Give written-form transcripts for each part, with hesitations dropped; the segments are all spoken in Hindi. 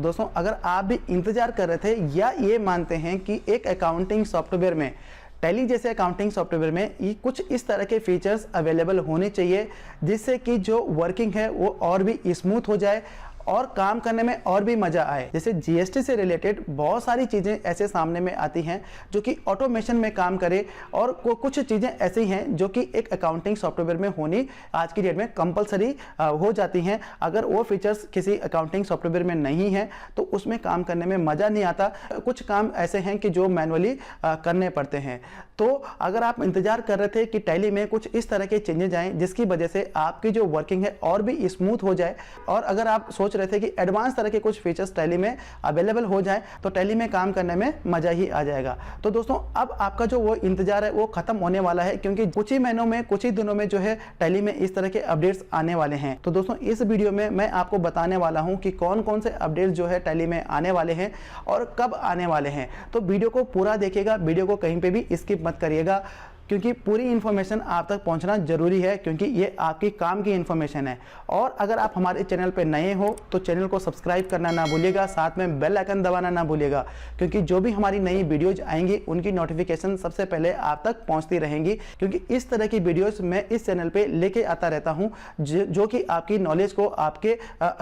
दोस्तों अगर आप भी इंतजार कर रहे थे या ये मानते हैं कि एक अकाउंटिंग सॉफ्टवेयर में, टैली जैसे अकाउंटिंग सॉफ्टवेयर में ये कुछ इस तरह के फीचर्स अवेलेबल होने चाहिए जिससे कि जो वर्किंग है वो और भी स्मूथ हो जाए और काम करने में और भी मजा आए। जैसे जीएसटी से रिलेटेड बहुत सारी चीज़ें ऐसे सामने में आती हैं जो कि ऑटोमेशन में काम करे, और कुछ चीज़ें ऐसी हैं जो कि एक अकाउंटिंग सॉफ्टवेयर में होनी आज की डेट में कंपलसरी हो जाती हैं। अगर वो फीचर्स किसी अकाउंटिंग सॉफ्टवेयर में नहीं है तो उसमें काम करने में मज़ा नहीं आता। कुछ काम ऐसे हैं कि जो मैनुअली करने पड़ते हैं। तो अगर आप इंतजार कर रहे थे कि टैली में कुछ इस तरह के चेंजेज आए जिसकी वजह से आपकी जो वर्किंग है और भी स्मूथ हो जाए, और अगर आप सोच रहे थे कि एडवांस तरह के कुछ फीचर्स टैली में अवेलेबल हो जाए तो टैली में काम करने में मजा ही आ जाएगा। तो दोस्तों अब आपका जो वो इंतजार है वो खत्म होने वाला है, क्योंकि कुछ ही महीनों में, कुछ ही दिनों में जो है टैली में इस तरह के अपडेट्स आने वाले हैं। तो दोस्तों इस वीडियो में मैं आपको बताने वाला हूं कि कौन कौन से अपडेट्स जो है टैली में आने वाले हैं और कब आने वाले हैं। तो वीडियो को पूरा देखिएगा, वीडियो को कहीं पे भी स्किप मत करिएगा, क्योंकि पूरी इन्फॉर्मेशन आप तक पहुंचना जरूरी है, क्योंकि ये आपकी काम की इन्फॉर्मेशन है। और अगर आप हमारे चैनल पे नए हो तो चैनल को सब्सक्राइब करना ना भूलिएगा, साथ में बेल आइकन दबाना ना भूलिएगा, क्योंकि जो भी हमारी नई वीडियोज आएंगी उनकी नोटिफिकेशन सबसे पहले आप तक पहुंचती रहेंगी, क्योंकि इस तरह की वीडियोज मैं इस चैनल पर लेके आता रहता हूँ जो कि आपकी नॉलेज को, आपके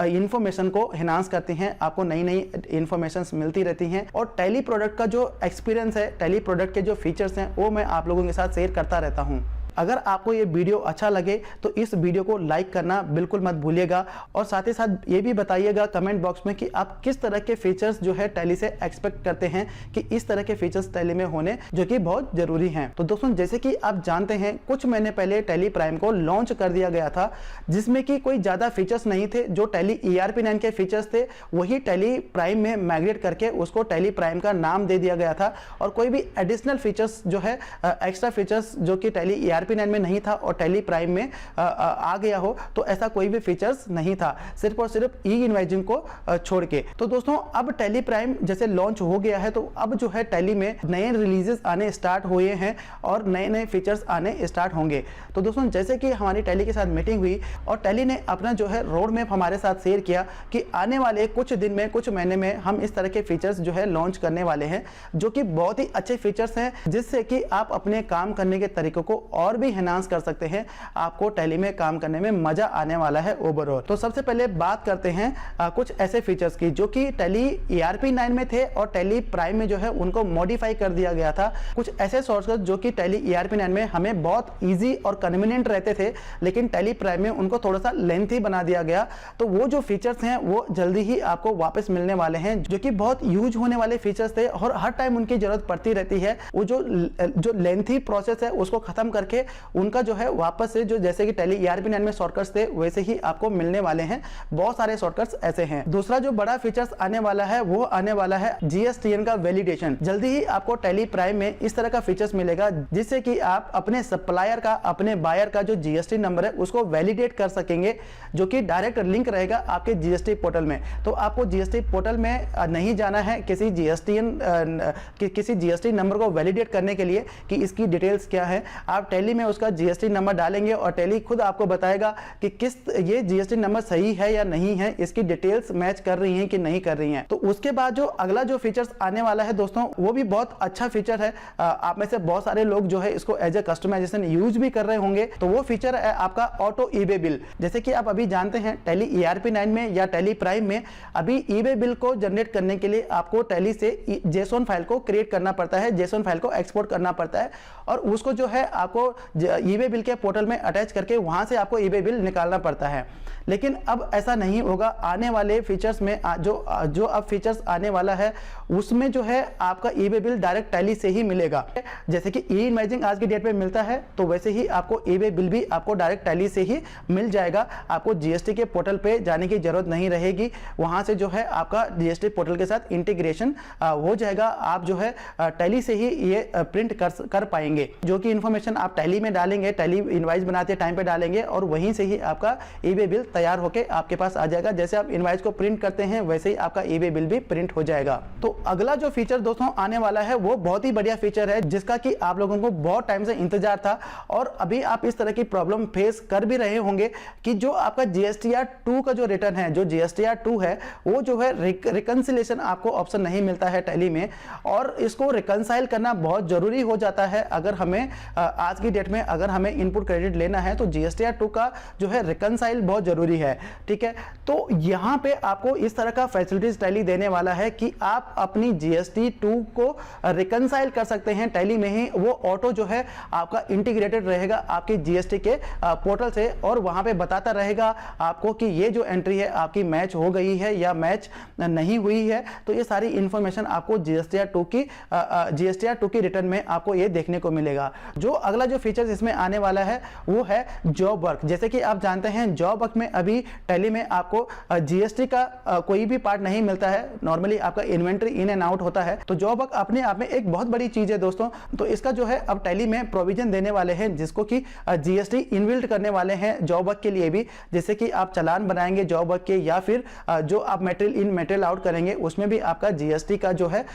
इन्फॉर्मेशन को एनहांस करती हैं, आपको नई नई इन्फॉर्मेशन मिलती रहती हैं। और टैली प्रोडक्ट का जो एक्सपीरियंस है, टैली प्रोडक्ट के जो फीचर्स हैं वो मैं आप लोगों के साथ शेयर करता रहता हूं। अगर आपको ये वीडियो अच्छा लगे तो इस वीडियो को लाइक करना बिल्कुल मत भूलिएगा, और साथ ही साथ ये भी बताइएगा कमेंट बॉक्स में कि आप किस तरह के फीचर्स जो है टैली से एक्सपेक्ट करते हैं कि इस तरह के फीचर्स टैली में होने जो कि बहुत जरूरी हैं। तो दोस्तों जैसे कि आप जानते हैं कुछ महीने पहले टैली प्राइम को लॉन्च कर दिया गया था, जिसमें कि कोई ज्यादा फीचर्स नहीं थे। जो टैली ERP9 के फीचर्स थे वही टैली प्राइम में माइग्रेट करके उसको टैली प्राइम का नाम दे दिया गया था, और कोई भी एडिशनल फीचर्स जो है, एक्स्ट्रा फीचर्स जो कि टैली ERP9 में नहीं था और टैली प्राइम में आ गया हो, तो ऐसा कोई भी फीचर्स नहीं था, सिर्फ और सिर्फ ई इनवाइजिंग को छोड़ के। तो दोस्तों अब टैली प्राइम जैसे लॉन्च हो गया है तो अब जो है टैली में नए रिलीजेस आने स्टार्ट हुए हैं और नए नए फीचर्स आने स्टार्ट होंगे। तो दोस्तों जैसे कि हमारी टैली के साथ मीटिंग हुई और टैली ने अपना जो है रोड मैप हमारे साथ शेयर किया कि आने वाले कुछ दिन में, कुछ महीने में हम इस तरह के फीचर्स जो है लॉन्च करने वाले हैं, जो कि बहुत ही अच्छे फीचर्स हैं, जिससे कि आप अपने काम करने के तरीकों को और भी एनहांस कर सकते हैं। आपको टैली में काम करने में मजा आने वाला है ओवरऑल। तो सबसे पहले बात करते हैं कुछ ऐसे फीचर्स की जो कि टैली ERP9 में थे और टैली प्राइम में जो है उनको मॉडिफाई कर दिया गया था। कुछ ऐसे शॉर्टकट जो कि टैली ERP9 में हमें बहुत इजी और कन्वीनियंट रहते थे, लेकिन टैली प्राइम में उनको थोड़ा सा लेंथी बना दिया गया। तो वो जो फीचर्स हैं वो जल्दी ही आपको वापस मिलने वाले हैं, जो कि बहुत यूज होने वाले फीचर्स थे और हर टाइम उनकी जरूरत पड़ती रहती है। वो जो लेंथी प्रोसेस है उसको खत्म करके उनका जो है वापस से, जो जैसे कि टैली ERP9 में शॉर्टकट्स थे वैसे ही आपको मिलने वाले हैं। बहुत सारे शॉर्टकट्स ऐसे हैं। दूसरा जो बड़ा फीचर्स आने वाला है वो आने वाला है GSTN का वैलिडेशन। जल्दी ही आपको टैली प्राइम में इस तरह का फीचर्स मिलेगा जिससे कि आप अपने सप्लायर का, अपने बायर का जो GST नंबर है उसको वैलिडेट कर सकेंगे, जो कि डायरेक्ट लिंक रहेगा आपके GST पोर्टल में। तो आपको GST पोर्टल में नहीं जाना है किसी GST नंबर को वैलिडेट करने के लिए कि इसकी डिटेल्स क्या है। आप टैली में उसका GST नंबर डालेंगे और टैली खुद आपको बताएगा कि ये GST नंबर सही है या नहीं है, इसकी डिटेल्स मैच कर रही हैं कि नहीं कर रही हैं। तो उसके बाद जो अगला जो फीचर्स आने वाला है दोस्तों वो भी बहुत अच्छा फीचर है। आप में से बहुत सारे लोग जो है इसको एज ए कस्टमाइजेशन यूज भी कर रहे होंगे। तो वो फीचर है आपका ऑटो ईबे बिल। जैसे कि आप अभी जानते हैं टैली ERP9 में या टैली प्राइम में अभी ईबे बिल को जनरेट करने के लिए आपको टैली से JSON फाइल को क्रिएट करना पड़ता है, JSON फाइल को एक्सपोर्ट करना पड़ता है, और उसको जो है आपको ईबे बिल के पोर्टल में अटैच करके वहां से आपको ईबे बिल निकालना पड़ता है। लेकिन अब ऐसा नहीं होगा। आने वाले फीचर्स में जो अब फीचर्स आने वाला है उसमें जो है आपका ईबे बिल डायरेक्ट टैली से ही मिलेगा। जैसे कि ई इनवाइजिंग आज की डेट में मिलता है तो वैसे ही आपको ईबे बिल भी आपको डायरेक्ट टैली से ही मिल जाएगा। आपको GST के पोर्टल पे जाने की जरूरत नहीं रहेगी। वहां से जो है आपका GST पोर्टल के साथ इंटीग्रेशन हो जाएगा। आप जो है टैली से ही ये प्रिंट कर पाएंगे। जो कि इंफॉर्मेशन आप टैली में डालेंगे, टैली इनवाइस बनाते टाइम पे डालेंगे और वहीं से ही आपका ईबे बिल तैयार होके आपके पास आ जाएगा। जैसे आप इनवाइस को प्रिंट करते हैं वैसे ही आपका ईबे बिल भी प्रिंट हो जाएगा। तो अगला जो फीचर दोस्तों आने वाला है वो बहुत ही बढ़िया फीचर है, जिसका कि आप लोगों को बहुत टाइम से इंतजार था और अभी आप इस तरह की प्रॉब्लम फेस कर भी रहे होंगे कि जो आपका जीएसटीआर 2 का जो रिटर्न है, जो जीएसटीआर 2 है, वो जो है रिकंसिलेशन आपको ऑप्शन नहीं मिलता है टैली में, और इसको रिकंसाइल करना बहुत जरूरी हो जाता है। अगर हमें आज की डेट में अगर हमें इनपुट क्रेडिट लेना है तो जीएसटीआर 2 का जो है रिकंसाइल बहुत जरूरी है, ठीक है। तो यहां पे आपको इस तरह का फैसिलिटीज टैली देने वाला है कि आप अपनी जीएसटी 2 को रिकंसाइल कर सकते हैं टैली में ही। वो ऑटो जो है आपका इंटीग्रेटेड रहेगा आपके जीएसटी के पोर्टल से और वहां पे बताता रहेगा आपको कि ये जो एंट्री है आपकी मैच हो गई है या मैच नहीं हुई है। तो ये सारी इंफॉर्मेशन आपको जीएसटीआर 2 की रिटर्न में आपको ये देखने को मिलेगा। जो अगला जो फीचर इसमें आने वाला है वो है जॉब वर्क। जैसे कि आप जानते हैं जॉब वर्क में अभी टैली में आपको जीएसटी का कोई भी पार्ट नहीं मिलता है, नॉर्मली आपका इन्वेंट्री इन एंड आउट होता है। तो जॉब वर्क अपने आप में एक बहुत बड़ी चीज है दोस्तों। तो इसका जो है अब टैली में प्रोविजन देने वाले हैं जिसको कि जीएसटी इनबिल्ट करने वाले हैं जॉब वर्क के लिए भी। जैसे कि आप चालान बनाएंगे जॉब वर्क के या फिर जो आप मटेरियल इन मटेरियल आउट करेंगे उसमें भी आपका जीएसटी का जो है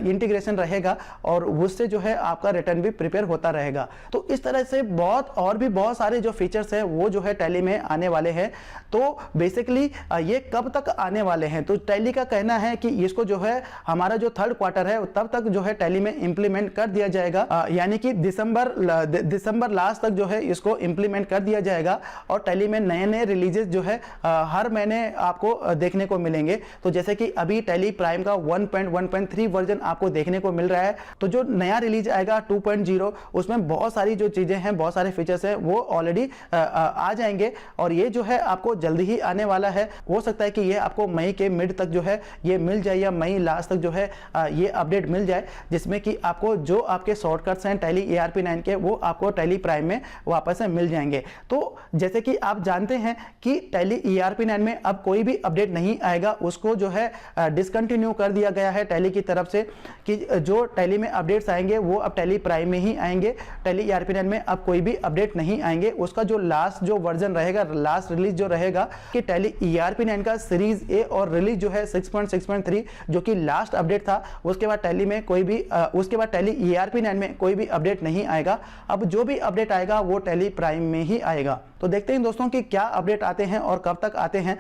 इंटीग्रेशन रहेगा और उससे जो है आपका रिटर्न भी प्रिपेयर होता रहेगा। तो इस तरह से और भी बहुत सारे जो फीचर्स हैं वो जो है टैली में आने वाले हैं। तो बेसिकली ये कब तक आने वाले हैं, तो टैली का कहना है कि इसको जो है हमारा जो 3rd क्वार्टर है तब तक जो है टैली में इंप्लीमेंट कर दिया जाएगा, यानी कि दिसंबर लास्ट तक जो है इसको इंप्लीमेंट कर दिया जाएगा। और टैली में नए नए रिलीजेस जो है हर महीने आपको देखने को मिलेंगे। तो जैसे कि अभी टैली प्राइम का 1.1.3 वर्जन आपको देखने को मिल रहा है। तो जो नया रिलीज आएगा 2.0 उसमें बहुत सारी जो चीजें हैं, बहुत सारे फीचर्स हैं वो ऑलरेडी आ जाएंगे और ये जो है आपको जल्दी ही आने वाला है। हो सकता है कि ये आपको मई के मिड तक जो है ये मिल जाए या मई लास्ट तक जो है ये अपडेट मिल जाए, जिसमें कि आपको जो आपके शॉर्टकट्स हैं टैली ERP9 के वो आपको टैली प्राइम में वापस से मिल जाएंगे। तो जैसे कि आप जानते हैं कि टैली ERP9 में अब कोई भी अपडेट नहीं आएगा, उसको जो है डिसकंटिन्यू कर दिया गया है टैली की तरफ से कि जो टैली में अपडेट्स आएंगे वो अब टैली प्राइम में ही आएंगे। टैली ERP9 में अब कोई भी अपडेट नहीं आएंगे। उसका जो लास्ट जो वर्जन रहेगा, लास्ट रिलीज जो रहेगा कि टैली ERP9 का सीरीज ए और रिलीज जो है 6.6.3 जो कि लास्ट अपडेट था, उसके बाद टैली में कोई भी उसके बाद टैली ERP9 में कोई भी अपडेट नहीं आएगा। अब जो भी अपडेट आएगा वो टैली प्राइम में ही आएगा। तो देखते हैं दोस्तों कि क्या अपडेट आते हैं और कब तक आते हैं।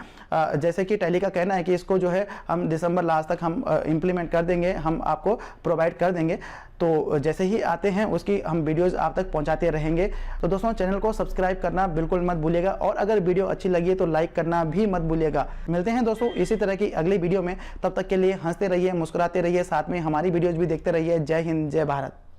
जैसे कि टैली का कहना है कि इसको जो है हम दिसंबर लास्ट तक हम इंप्लीमेंट कर देंगे, हम आपको प्रोवाइड कर देंगे। तो जैसे ही आते हैं उसकी हम वीडियोस आप तक पहुंचाते रहेंगे। तो दोस्तों चैनल को सब्सक्राइब करना बिल्कुल मत भूलिएगा और अगर वीडियो अच्छी लगी तो लाइक करना भी मत भूलिएगा। मिलते हैं दोस्तों इसी तरह की अगली वीडियो में, तब तक के लिए हंसते रहिए, मुस्कुराते रहिए, साथ में हमारी वीडियोज भी देखते रहिए। जय हिंद, जय भारत।